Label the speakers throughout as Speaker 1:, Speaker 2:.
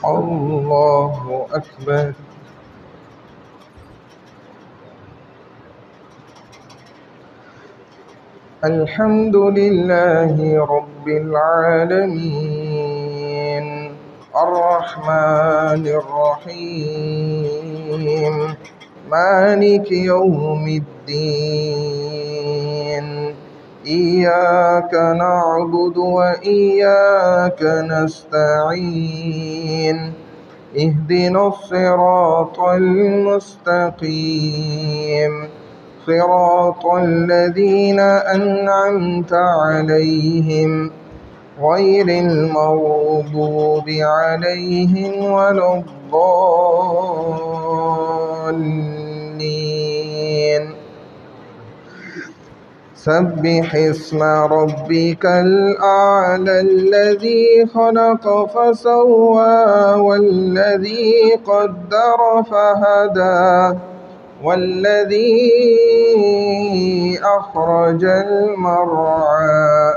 Speaker 1: الله أكبر. الحمد لله رب العالمين الرحمن الرحيم مالك يوم الدين إياك نعبد وإياك نستعين اهدنا الصراط المستقيم صراط الذين أنعمت عليهم غير المغضوب عليهم ولا الضالين. سبح اسم ربك الأعلى الذي خلق فسوى والذي قدر فهدى والذي أخرج المرعى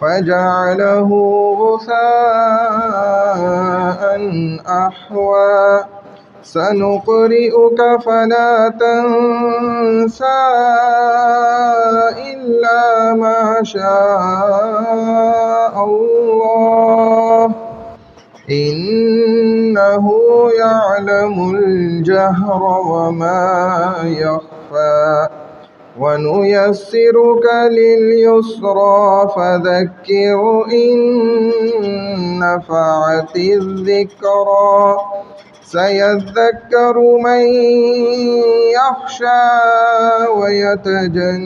Speaker 1: فجعله غثاء أحوى سنقرئك فلا تنسى إلا ما شاء الله إنه يعلم الجهر وما يخفى ونيسرك لليسرى فذكر إن نفعت الذكرى سيذكر من يخشى ويتجنبها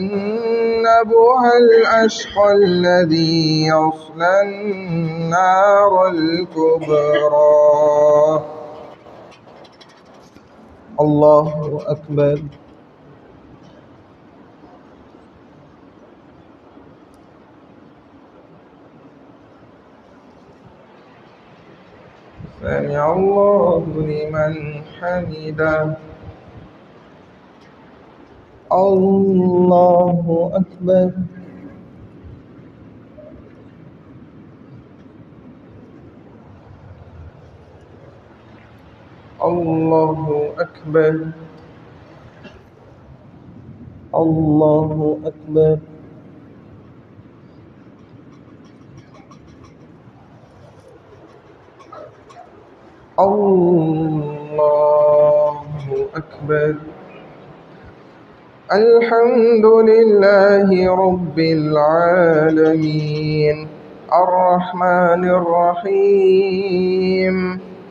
Speaker 1: الأشقى الذي يصلى النار الكبرى. الله أكبر. سمع الله لمن حمده. الله أكبر. الله أكبر. الله أكبر. الله أكبر. الحمد لله رب العالمين الرحمن الرحيم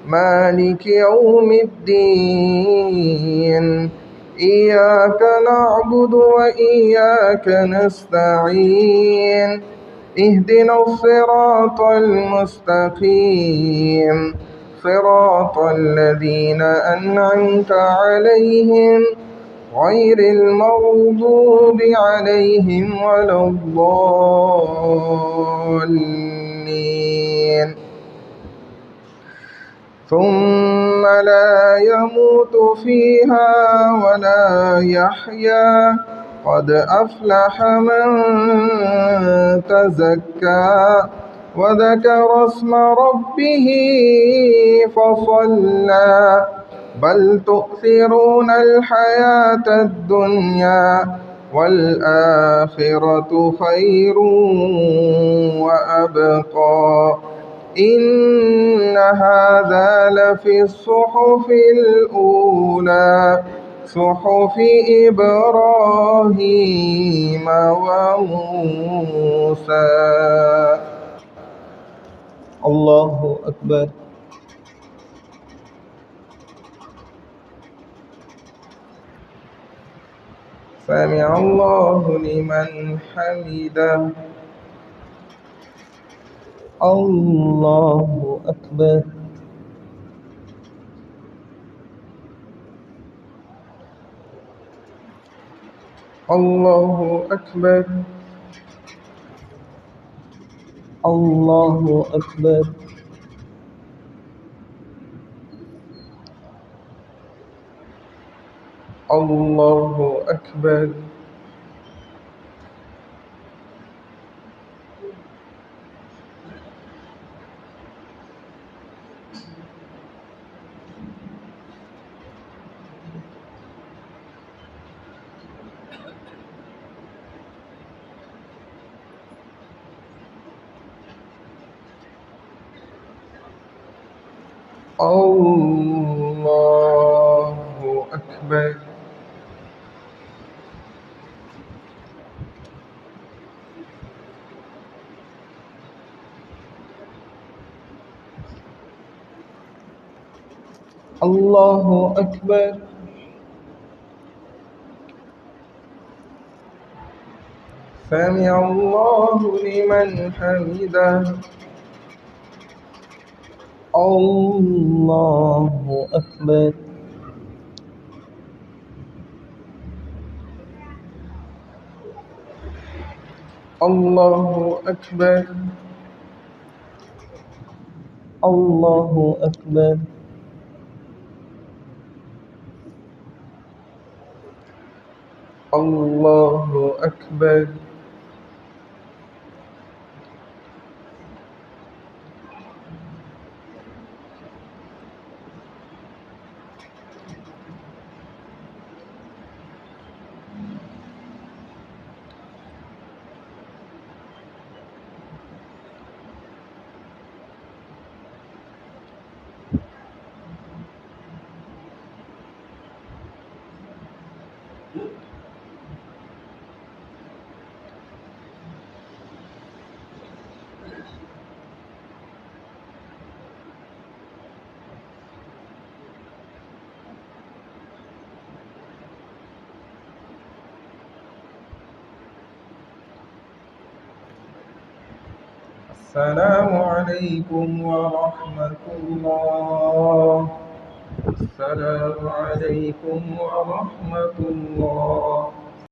Speaker 1: مالك يوم الدين إياك نعبد وإياك نستعين اهدنا الصراط المستقيم صراط الذين أنعمت عليهم غير المغضوب عليهم ولا الضالين. ثم لا يموت فيها ولا يحيا قد أفلح من تزكى وذكر اسم ربه فصلى بل تؤثرون الحياة الدنيا والآخرة خير وأبقى إن هذا لفي الصحف الأولى صحف إبراهيم وموسى. الله أكبر. سمع الله لمن حمده. الله أكبر. الله أكبر. الله أكبر. الله أكبر. الله أكبر. الله أكبر. سمع الله لمن حمده. الله أكبر. الله أكبر. الله أكبر. الله أكبر. السلام عليكم ورحمة الله. السلام عليكم ورحمة الله.